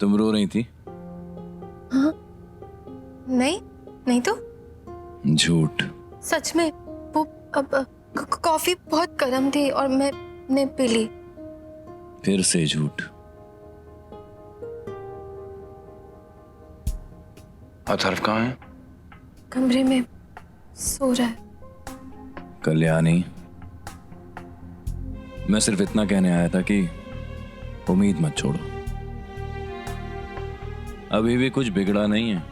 तुम रो रही थी? हाँ, नहीं नहीं तो। झूठ। सच में वो अब कॉफी बहुत गर्म थी और मैंने पी ली। फिर से झूठ। अथर्व कहाँ है? कमरे में सो रहा है। कल्याणी, मैं सिर्फ इतना कहने आया था कि उम्मीद मत छोड़ो। अभी भी कुछ बिगड़ा नहीं है।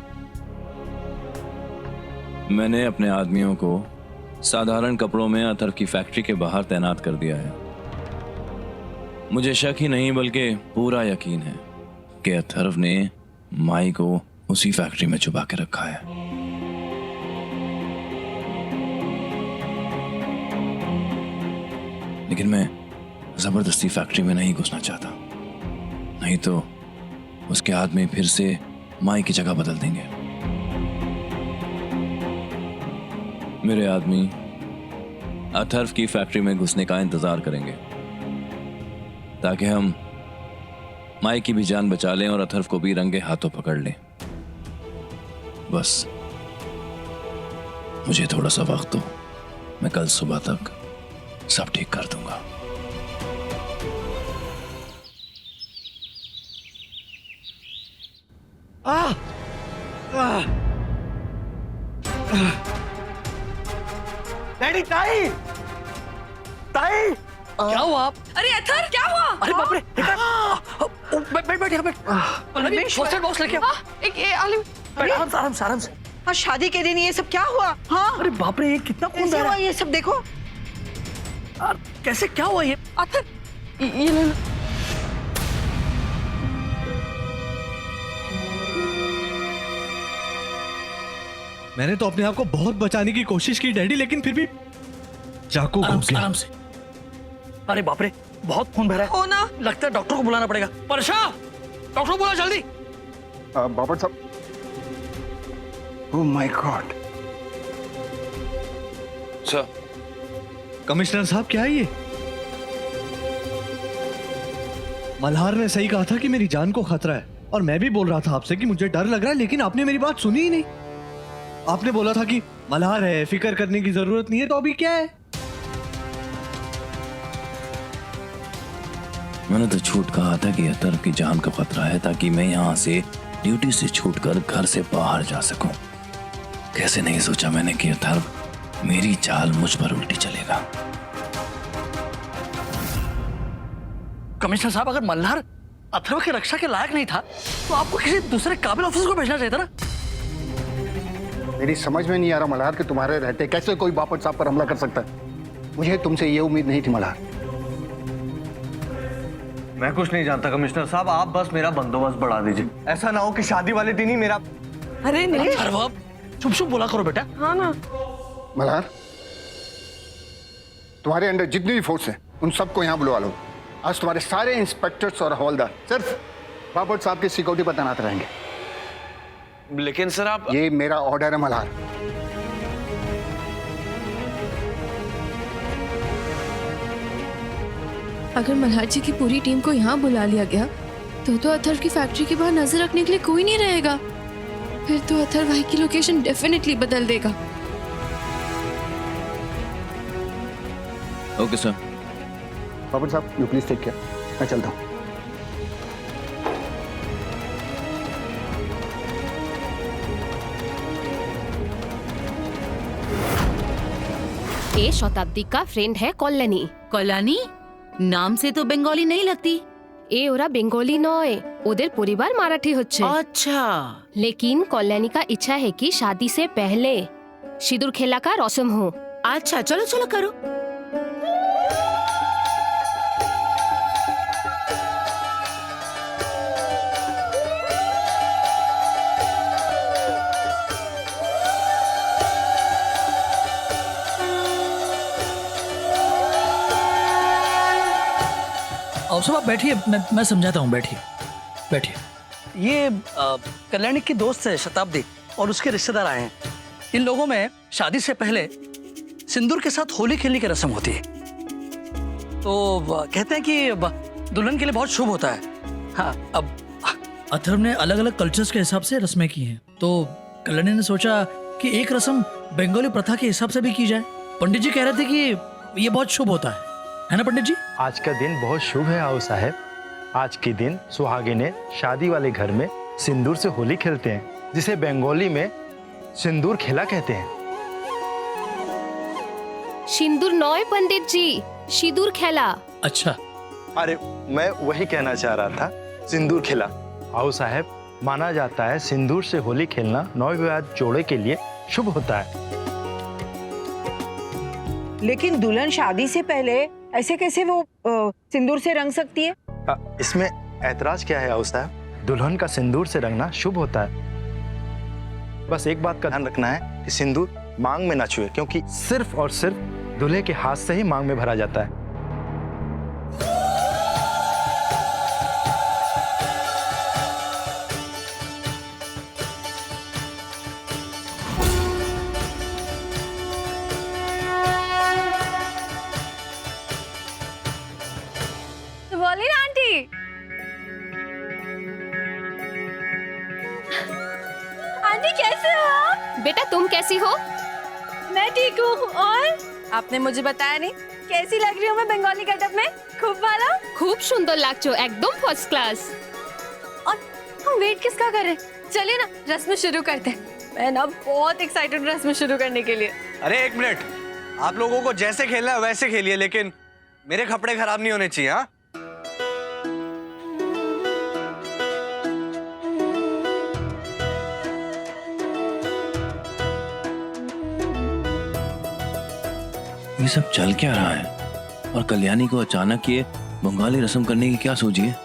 मैंने अपने आदमियों को साधारण कपड़ों में अथर्व की फैक्ट्री के बाहर तैनात कर दिया है। मुझे शक ही नहीं बल्कि पूरा यकीन है कि अथर्व ने माई को उसी फैक्ट्री में छुपा के रखा है। लेकिन मैं जबरदस्ती फैक्ट्री में नहीं घुसना चाहता, नहीं तो उसके आदमी फिर से माई की जगह बदल देंगे। मेरे आदमी अथर्व की फैक्ट्री में घुसने का इंतजार करेंगे ताकि हम माई की भी जान बचा लें और अथर्व को भी रंगे हाथों पकड़ लें। बस मुझे थोड़ा सा वक्त दो, मैं कल सुबह तक सब ठीक कर दूंगा। डैडी, ताई ताई क्या हुआ? अरे अथर्व क्या हुआ? अरे बाप रे, बैठ बैठ यहाँ बैठ। पोस्टर बॉक्स लेके आओ। एक ये आलिम। बैठ, आराम से आराम से। हाँ, शादी के दिन ये सब क्या हुआ? हाँ, अरे बाप रे, ये कितना खून कैसे बह रहा हुआ है? ये सब? देखो कैसे, क्या हुआ ये? अथर्व ये ले लो। मैंने तो अपने आप को बहुत बचाने की कोशिश की डैडी, लेकिन फिर भी चाकू आराम घुस से गया। आराम से। अरे बाप रे, बहुत खून बह रहा है। हो ना? लगता है डॉक्टर को बुलाना पड़ेगा। परशा, डॉक्टर को बुला जल्दी। बाबर साहब, oh my God. Sir, commissioner साहब, क्या है ये? मल्हार ने सही कहा था कि मेरी जान को खतरा है, और मैं भी बोल रहा था आपसे कि मुझे डर लग रहा है, लेकिन आपने मेरी बात सुनी ही नहीं। आपने बोला था कि मल्हार है, फिक्र करने की जरूरत नहीं है, तो अभी क्या है? मैंने तो झूठ कहा था कि अथर्व की जान का खतरा है ताकि मैं यहाँ से ड्यूटी से छूटकर घर से बाहर जा सकूं। कैसे नहीं सोचा मैंने कि अथर्व मेरी चाल मुझ पर उल्टी चलेगा। कमिश्नर साहब, अगर मल्हार अथर्व की रक्षा के लायक नहीं था तो आपको किसी दूसरे काबिल ऑफिसर को भेजना चाहिए था ना। मेरी समझ में नहीं आ रहा मल्हार कि तुम्हारे रहते कैसे कोई बाबर साहब पर हमला कर सकता है। मुझे तुमसे ये उम्मीद नहीं थी मल्हार। मैं कुछ नहीं जानता कमिश्नर साहब, आप बस मेरा बंदोबस्त बढ़ा दीजिए। ऐसा ना हो कि शादी वाले दिन ही मेरा। अरे नहीं। अथर्व, चुप चुप बोला करो बेटा। हाँ ना। मल्हार, तुम्हारे अंदर जितनी भी फोर्स है उन सबको यहाँ बुलवा लो। आज तुम्हारे सारे इंस्पेक्टर्स और हवलदार सिर्फ बाबर साहब की सिक्योरिटी पर तैनात रहेंगे। लेकिन सर आप... ये मेरा ऑर्डर है मल्हार। अगर मल्हार जी की पूरी टीम को यहाँ बुला लिया गया तो अथर्व की फैक्ट्री के बाहर नजर रखने के लिए कोई नहीं रहेगा। फिर तो अथर्व भाई की लोकेशन डेफिनेटली बदल देगा। Okay sir. बाबर साहब, यू प्लीज टेक केयर, मैं चलता हूँ। ये शताब्दी का फ्रेंड है कल्याणी। कल्याणी नाम से तो बंगाली नहीं लगती। ए ओरा बेंगली नय, ओদের পরিবার মারাঠি হচ্ছে। अच्छा। लेकिन कल्याणी का इच्छा है कि शादी से पहले सिंदूर खेला का रस्म हो। अच्छा, चलो चलो करो। और सब आप बैठिए, मैं समझाता हूँ। बैठिए बैठिए। ये कल्याणी की दोस्त है शताब्दी, और उसके रिश्तेदार आए हैं। इन लोगों में शादी से पहले सिंदूर के साथ होली खेलने की रस्म होती है। तो कहते हैं कि दुल्हन के लिए बहुत शुभ होता है। हाँ, अब अथर्व ने अलग अलग कल्चर्स के हिसाब से रस्में की हैं, तो कल्याणी ने सोचा कि एक रस्म बंगाली प्रथा के हिसाब से भी की जाए। पंडित जी कह रहे थे कि ये बहुत शुभ होता है ना पंडित जी? आज का दिन बहुत शुभ है आओ साहब। आज के दिन सुहागिनें शादी वाले घर में सिंदूर से होली खेलते हैं, जिसे बंगाली में सिंदूर खेला कहते हैं। सिंदूर नॉय पंडित जी, सिंदूर खेला। अच्छा, अरे मैं वही कहना चाह रहा था, सिंदूर खेला। आओ साहब, माना जाता है सिंदूर से होली खेलना नवविवाहित जोड़े के लिए शुभ होता है। लेकिन दुल्हन शादी से पहले ऐसे कैसे वो सिंदूर से रंग सकती है? इसमें ऐतराज क्या है आओ साहब? दुल्हन का सिंदूर से रंगना शुभ होता है। बस एक बात का ध्यान रखना है कि सिंदूर मांग में ना छुए, क्योंकि सिर्फ और सिर्फ दूल्हे के हाथ से ही मांग में भरा जाता है। बोली ना आंटी। आंटी कैसे हो आप? बेटा तुम कैसी हो? मैं ठीक हूँ। और आपने मुझे बताया नहीं, कैसी लग रही हूँ मैं बंगाली गेटअप में? खूब भालो? खूब सुंदर लागछो, एकदम फर्स्ट क्लास। और हम वेट किसका कर रहे हैं? चलिए ना रस्म शुरू करते हैं। मैं ना बहुत एक्साइटेड हूँ रस्म शुरू करने के लिए। अरे एक मिनट, आप लोगों को जैसे खेलना है वैसे खेलिए, लेकिन मेरे कपड़े खराब नहीं होने चाहिए। हाँ, ये सब चल क्या रहा है? और कल्याणी को अचानक ये बंगाली रस्म करने की क्या सोची है?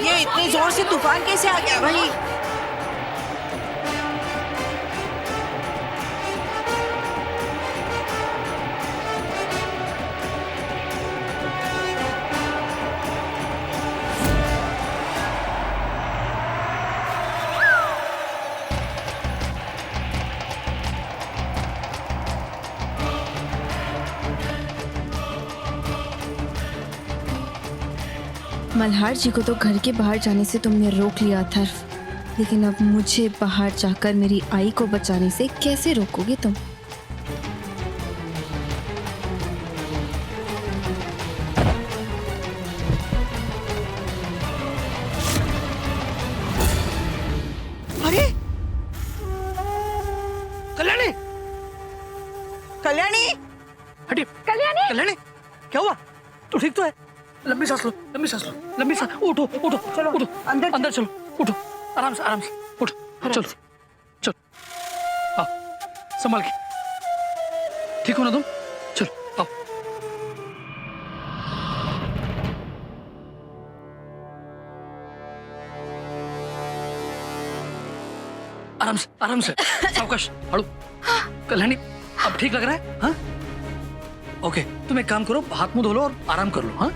ये इतने जोर से तूफान कैसे आ गया भाई? मल्हार जी को तो घर के बाहर जाने से तुमने रोक लिया था, लेकिन अब मुझे बाहर जाकर मेरी आई को बचाने से कैसे रोकोगे तुम? अरे कल्याणी, कल्याणी, हटिए। कल्याणी, कल्याणी, क्या हुआ? तू ठीक तो है? लंबी सांस लो, लंबी सांस लो, लंबी सांस। उठो उठो, चलो उठो, अंदर अंदर चलो, उठो, आराम से उठो, चलो चलो, आओ, संभाल के। ठीक हो ना तुम? चलो आओ। आराम से सावकाश, हड़ू। कल्याणी, अब ठीक लग रहा है? हाँ, ओके। तुम एक काम करो, हाथ मुंह धो लो और आराम कर लो। हाँ,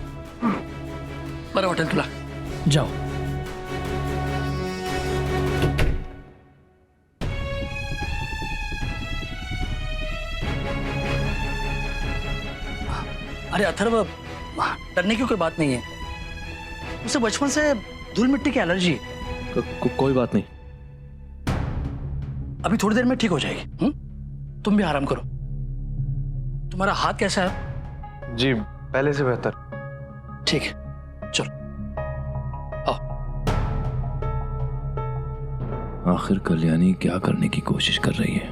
बरं वाटेल तुला, जाओ। अरे अथर्व, डरने की कोई बात नहीं है। उसे बचपन से धूल मिट्टी की एलर्जी है। कोई बात नहीं, अभी थोड़ी देर में ठीक हो जाएगी। तुम भी आराम करो। तुम्हारा हाथ कैसा है? जी पहले से बेहतर। ठीक है, चलो आओ। आखिर कल्याणी क्या करने की कोशिश कर रही है?